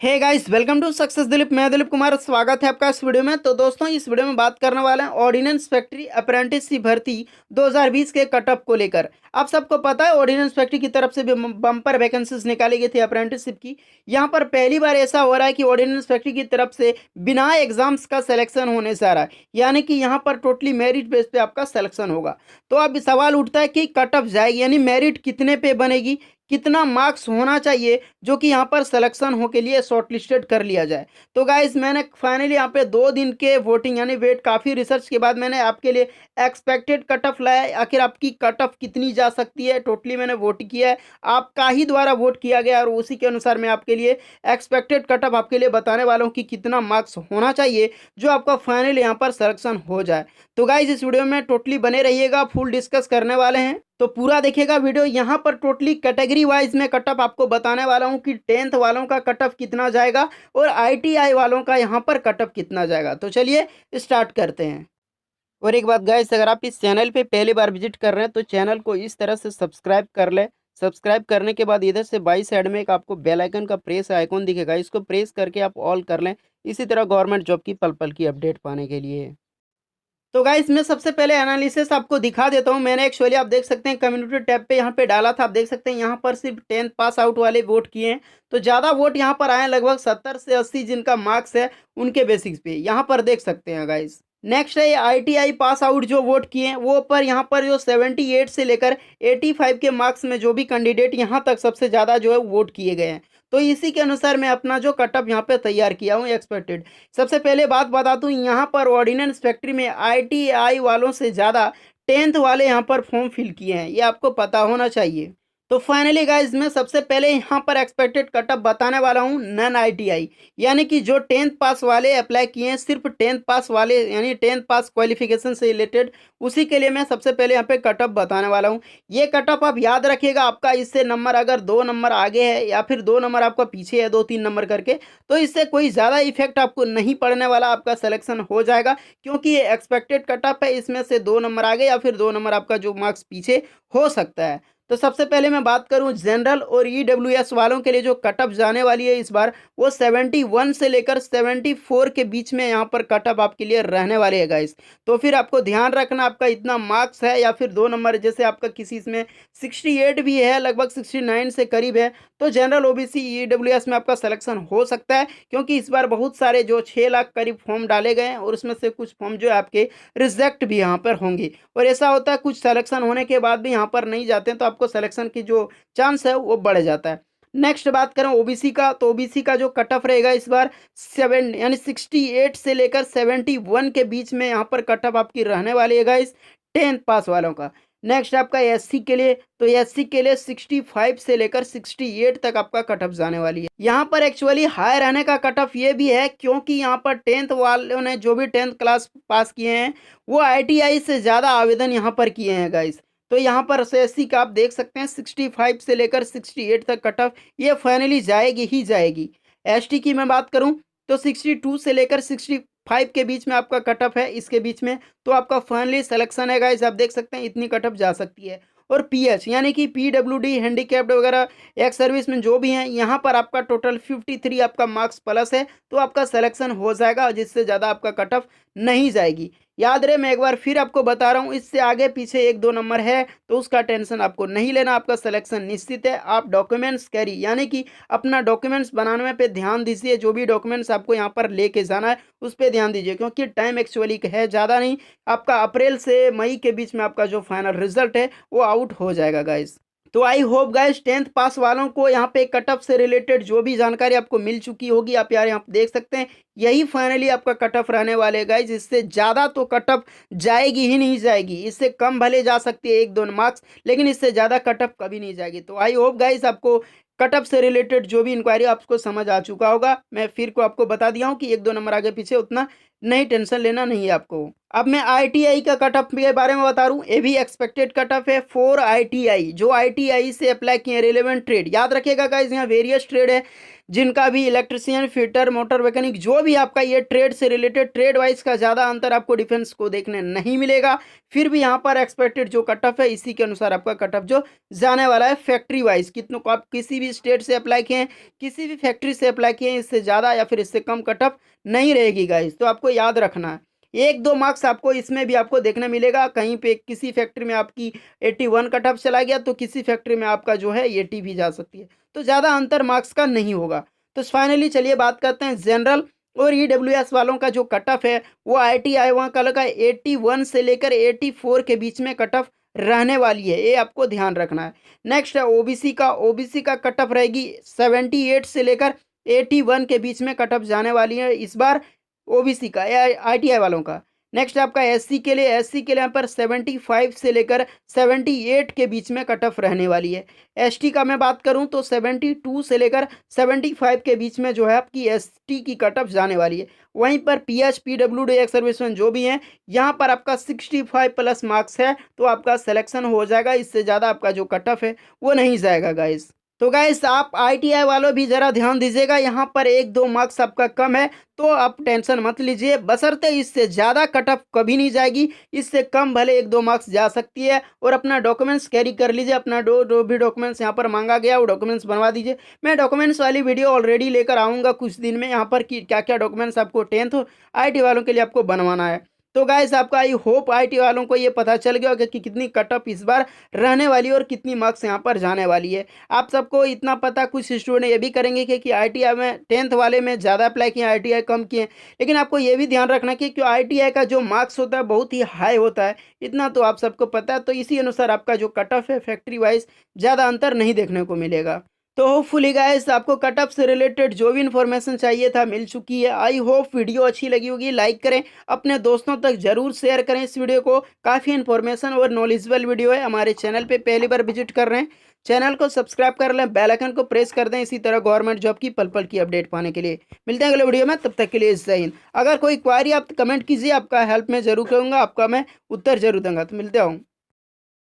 Hey guys, welcome to success Dilip. मैं दिलीप कुमार, स्वागत है आपका इस वीडियो में। तो दोस्तों, इस वीडियो में बात करने वाले हैं ऑर्डिनेंस फैक्ट्री अप्रेंटिस की भर्ती 2020 के कटअप को लेकर। आप सबको पता है ऑर्डिनेंस फैक्ट्री की तरफ से भी बम्पर वैकेंसीज निकाली गई थी अप्रेंटिसशिप की। यहाँ पर पहली बार ऐसा हो रहा है कि ऑर्डिनेंस फैक्ट्री की तरफ से बिना एग्जाम्स का सिलेक्शन होने से आ रहा है, यानी कि यहाँ पर टोटली मेरिट बेस पे आपका सिलेक्शन होगा। तो अब सवाल उठता है कि कटअप जाएगी, यानी मेरिट कितने पे बनेगी, कितना मार्क्स होना चाहिए जो कि यहाँ पर सिलेक्शन हो के लिए शॉर्टलिस्टेड कर लिया जाए। तो गाइस, मैंने फाइनली यहाँ पे 2 दिन के वोटिंग यानी वेट काफ़ी रिसर्च के बाद मैंने आपके लिए एक्सपेक्टेड कट ऑफ लाया है। आखिर आपकी कट ऑफ कितनी जा सकती है, टोटली मैंने वोट किया है, आपका ही द्वारा वोट किया गया और उसी के अनुसार मैं आपके लिए एक्सपेक्टेड कट ऑफ आपके लिए बताने वाला हूँ कि कितना मार्क्स होना चाहिए जो आपका फाइनली यहाँ पर सिलेक्शन हो जाए। तो गाइस, इस वीडियो में टोटली बने रहिएगा, फुल डिस्कस करने वाले हैं, तो पूरा देखिएगा वीडियो। यहाँ पर टोटली कैटेगरी वाइज में कट ऑफ आपको बताने वाला हूँ कि 10th वालों का कट ऑफ कितना जाएगा और आईटीआई वालों का यहाँ पर कट ऑफ कितना जाएगा। तो चलिए स्टार्ट करते हैं। और एक बात गाइस, अगर आप इस चैनल पे पहली बार विजिट कर रहे हैं तो चैनल को इस तरह से सब्सक्राइब कर लें। सब्सक्राइब करने के बाद इधर से बाई साइड में एक आपको बेल आइकन का प्रेस आइकॉन दिखेगा, इसको प्रेस करके आप ऑल कर लें, इसी तरह गवर्नमेंट जॉब की पल पल की अपडेट पाने के लिए। तो गाइस, मैं सबसे पहले एनालिसिस आपको दिखा देता हूं। मैंने एक्चुअली आप देख सकते हैं कम्युनिटी टैब पे यहाँ पे डाला था, आप देख सकते हैं यहाँ पर सिर्फ 10th पास आउट वाले वोट किए हैं। तो ज़्यादा वोट यहाँ पर आए, लगभग 70 से 80 जिनका मार्क्स है उनके बेसिक्स पे यहाँ पर देख सकते हैं गाइस। नेक्स्ट है आईटीआई पास आउट जो वोट किए हैं वो पर यहाँ पर जो 78 से लेकर 85 के मार्क्स में जो भी कैंडिडेट यहाँ तक सबसे ज़्यादा जो है वोट किए गए हैं। तो इसी के अनुसार मैं अपना जो कटअप यहाँ पे तैयार किया हूँ एक्सपेक्टेड। सबसे पहले बात बता दूँ, यहाँ पर ऑर्डिनेंस फैक्ट्री में आईटीआई वालों से ज़्यादा 10th वाले यहाँ पर फॉर्म फिल किए हैं, ये आपको पता होना चाहिए। तो फाइनली गाइज, मैं सबसे पहले यहाँ पर एक्सपेक्टेड कटअप बताने वाला हूँ नन आईटीआई, यानी कि जो 10th पास वाले अप्लाई किए हैं, सिर्फ 10th पास वाले यानी 10th पास क्वालिफिकेशन से रिलेटेड, उसी के लिए मैं सबसे पहले यहाँ पे कटअप बताने वाला हूँ। ये कटअप आप याद रखिएगा, आपका इससे नंबर अगर 2 नंबर आगे है या फिर 2 नंबर आपका पीछे है, 2-3 नंबर करके, तो इससे कोई ज़्यादा इफेक्ट आपको नहीं पड़ने वाला, आपका सिलेक्शन हो जाएगा। क्योंकि ये एक्सपेक्टेड कटअप है, इसमें से 2 नंबर आगे या फिर 2 नंबर आपका जो मार्क्स पीछे हो सकता है। तो सबसे पहले मैं बात करूं जनरल और ईडब्ल्यूएस वालों के लिए जो कटअप जाने वाली है इस बार, वो 71 से लेकर 74 के बीच में यहाँ पर कटअप आपके लिए रहने वाले है गाइस। तो फिर आपको ध्यान रखना, आपका इतना मार्क्स है या फिर 2 नंबर, जैसे आपका किसी इसमें 68 भी है, लगभग 69 से करीब है, तो जनरल ओबीसी ईडब्ल्यूएस में आपका सिलेक्शन हो सकता है। क्योंकि इस बार बहुत सारे जो 6 लाख करीब फॉर्म डाले गए हैं और उसमें से कुछ फॉर्म जो है आपके रिजेक्ट भी यहाँ पर होंगे। और ऐसा होता है कुछ सिलेक्शन होने के बाद भी यहाँ पर नहीं जाते हैं, तो आपको सिलेक्शन की जो चांस है वो बढ़ जाता है। नेक्स्ट बात करें ओबीसी का, तो ओबीसी का जो कट ऑफ रहेगा इस बार 7 यानी 68 से लेकर 71 के बीच में यहाँ पर कट ऑफ आपकी रहने वाली है गाइस, 10th पास वालों का। नेक्स्ट आपका एससी के लिए, तो एससी के लिए 65 से लेकर 68 तक आपका कट ऑफ जाने वाली है। यहाँ पर एक्चुअली हाई रहने का कट ऑफ ये भी है क्योंकि यहाँ पर 10th वालों ने जो भी 10th क्लास पास किए हैं वो आईटीआई से ज़्यादा आवेदन यहाँ पर किए हैं गाइस। तो यहाँ पर एससी का आप देख सकते हैं 65 से लेकर 68 तक कट ऑफ ये फाइनली जाएगी ही जाएगी। एसटी की मैं बात करूँ तो 62 से लेकर 65 के बीच में आपका कट ऑफ है, इसके बीच में तो आपका फाइनली सिलेक्शन है गाइस। आप देख सकते हैं इतनी कट ऑफ जा सकती है। और पीएच यानी कि पीडब्ल्यूडी हैंडीकैप्ड वगैरह एक्स सर्विस में जो भी हैं, यहाँ पर आपका टोटल 53 आपका मार्क्स प्लस है, तो आपका सिलेक्शन हो जाएगा, जिससे ज़्यादा आपका कट ऑफ नहीं जाएगी। याद रहे, मैं एक बार फिर आपको बता रहा हूँ, इससे आगे पीछे 1-2 नंबर है तो उसका टेंशन आपको नहीं लेना, आपका सिलेक्शन निश्चित है। आप डॉक्यूमेंट्स कैरी यानी कि अपना डॉक्यूमेंट्स बनाने पे ध्यान दीजिए, जो भी डॉक्यूमेंट्स आपको यहाँ पर लेके जाना है उस पर ध्यान दीजिए, क्योंकि टाइम एक्चुअली है ज़्यादा नहीं, आपका अप्रैल से मई के बीच में आपका जो फाइनल रिजल्ट है वो आउट हो जाएगा गाइस। तो आई होप गाइस 10th पास वालों को यहाँ पे कट ऑफ से रिलेटेड जो भी जानकारी आपको मिल चुकी होगी, आप यार यहाँ पे देख सकते हैं यही फाइनली आपका कट ऑफ रहने वाले गाइस। इससे ज़्यादा तो कट ऑफ जाएगी ही नहीं जाएगी, इससे कम भले जा सकती है 1-2 मार्क्स, लेकिन इससे ज़्यादा कट ऑफ कभी नहीं जाएगी। तो आई होप गाइस आपको कट ऑफ से रिलेटेड जो भी इंक्वायरी आपको समझ आ चुका होगा। मैं फिर को आपको बता दिया हूँ कि 1-2 नंबर आगे पीछे उतना नहीं टेंशन लेना नहीं है आपको। अब मैं आईटीआई का कट ऑफ के बारे में बता रहा हूँ। ये भी एक्सपेक्टेड कट ऑफ है फॉर आईटीआई, जो आईटीआई से अप्लाई किए रिलेवेंट ट्रेड। याद रखिएगा गाइस, यहाँ वेरियस ट्रेड है जिनका भी इलेक्ट्रिशियन, फिटर, मोटर मैकेनिक, जो भी आपका ये ट्रेड से रिलेटेड, ट्रेड वाइज का ज़्यादा अंतर आपको डिफेंस को देखने नहीं मिलेगा। फिर भी यहाँ पर एक्सपेक्टेड जो कट ऑफ है इसी के अनुसार आपका कट ऑफ जो जाने वाला है फैक्ट्री वाइज। कितनों को आप किसी भी स्टेट से अप्लाई किए हैं, किसी भी फैक्ट्री से अप्लाई किए हैं, इससे ज़्यादा या फिर इससे कम कट ऑफ नहीं रहेगी गाइस, तो आपको याद रखना है। 1-2 मार्क्स आपको इसमें भी आपको देखने मिलेगा। कहीं पे किसी फैक्ट्री में आपकी 81 कट ऑफ चला गया तो किसी फैक्ट्री में आपका जो है 80 भी जा सकती है, तो ज़्यादा अंतर मार्क्स का नहीं होगा। तो फाइनली चलिए बात करते हैं जनरल और ईडब्ल्यूएस वालों का जो कट ऑफ है वो आईटीआई वहाँ का लगा 81 से लेकर 84 के बीच में कट ऑफ रहने वाली है, ये आपको ध्यान रखना है। नेक्स्ट है ओबीसी का कट ऑफ रहेगी 78 से लेकर 81 के बीच में कट ऑफ जाने वाली है इस बार ओबीसी का या आईटीआई वालों का। नेक्स्ट आपका एससी के लिए यहाँ पर 75 से लेकर 78 के बीच में कट ऑफ रहने वाली है। एसटी का मैं बात करूँ तो 72 से लेकर 75 के बीच में जो है आपकी एसटी की कट ऑफ जाने वाली है। वहीं पर पीएच पीडब्ल्यूडी एक्स सर्विसमैन जो भी हैं, यहाँ पर आपका 65 प्लस मार्क्स है तो आपका सिलेक्शन हो जाएगा, इससे ज़्यादा आपका जो कट ऑफ है वो नहीं जाएगा गाइस। तो गाइस आप आईटीआई वालों भी ज़रा ध्यान दीजिएगा, यहाँ पर 1-2 मार्क्स आपका कम है तो आप टेंशन मत लीजिए, बशर्ते इससे ज़्यादा कट ऑफ कभी नहीं जाएगी, इससे कम भले 1-2 मार्क्स जा सकती है। और अपना डॉक्यूमेंट्स कैरी कर लीजिए, अपना जो भी डॉक्यूमेंट्स यहाँ पर मांगा गया वो डॉक्यूमेंट्स बनवा दीजिए। मैं डॉक्यूमेंट्स वाली वीडियो ऑलरेडी लेकर आऊँगा कुछ दिन में यहाँ पर कि क्या क्या डॉक्यूमेंट्स आपको 10th आईटी वालों के लिए आपको बनवाना है। तो गाइस आपका आई होप आईटी वालों को ये पता चल गया होगा कि कितनी कट ऑफ इस बार रहने वाली है और कितनी मार्क्स यहाँ पर जाने वाली है। आप सबको इतना पता, कुछ स्टूडेंट ये भी करेंगे कि आईटीआई में 10th वाले में ज़्यादा अप्लाई किए, आईटीआई कम किए, लेकिन आपको ये भी ध्यान रखना कि क्यों आईटीआई का जो मार्क्स होता है बहुत ही हाई होता है, इतना तो आप सबको पता है। तो इसी अनुसार आपका जो कट ऑफ है फैक्ट्री वाइज ज़्यादा अंतर नहीं देखने को मिलेगा। तो होपफुली गाइस आपको कट ऑफ से रिलेटेड जो भी इन्फॉर्मेशन चाहिए था मिल चुकी है। आई होप वीडियो अच्छी लगी होगी, लाइक करें, अपने दोस्तों तक जरूर शेयर करें इस वीडियो को। काफ़ी इन्फॉर्मेशन और नॉलेजेबल वीडियो है। हमारे चैनल पे पहली बार विजिट कर रहे हैं, चैनल को सब्सक्राइब कर लें, बेल आइकन को प्रेस कर दें इसी तरह गवर्नमेंट जॉब की पल पल की अपडेट पाने के लिए। मिलते हैं अगले वीडियो में, तब तक के लिए जय हिंद। अगर कोई क्वारी आप कमेंट कीजिए, आपका हेल्प मैं जरूर करूँगा, आपका मैं उत्तर जरूर दूंगा। तो मिलते हूँ।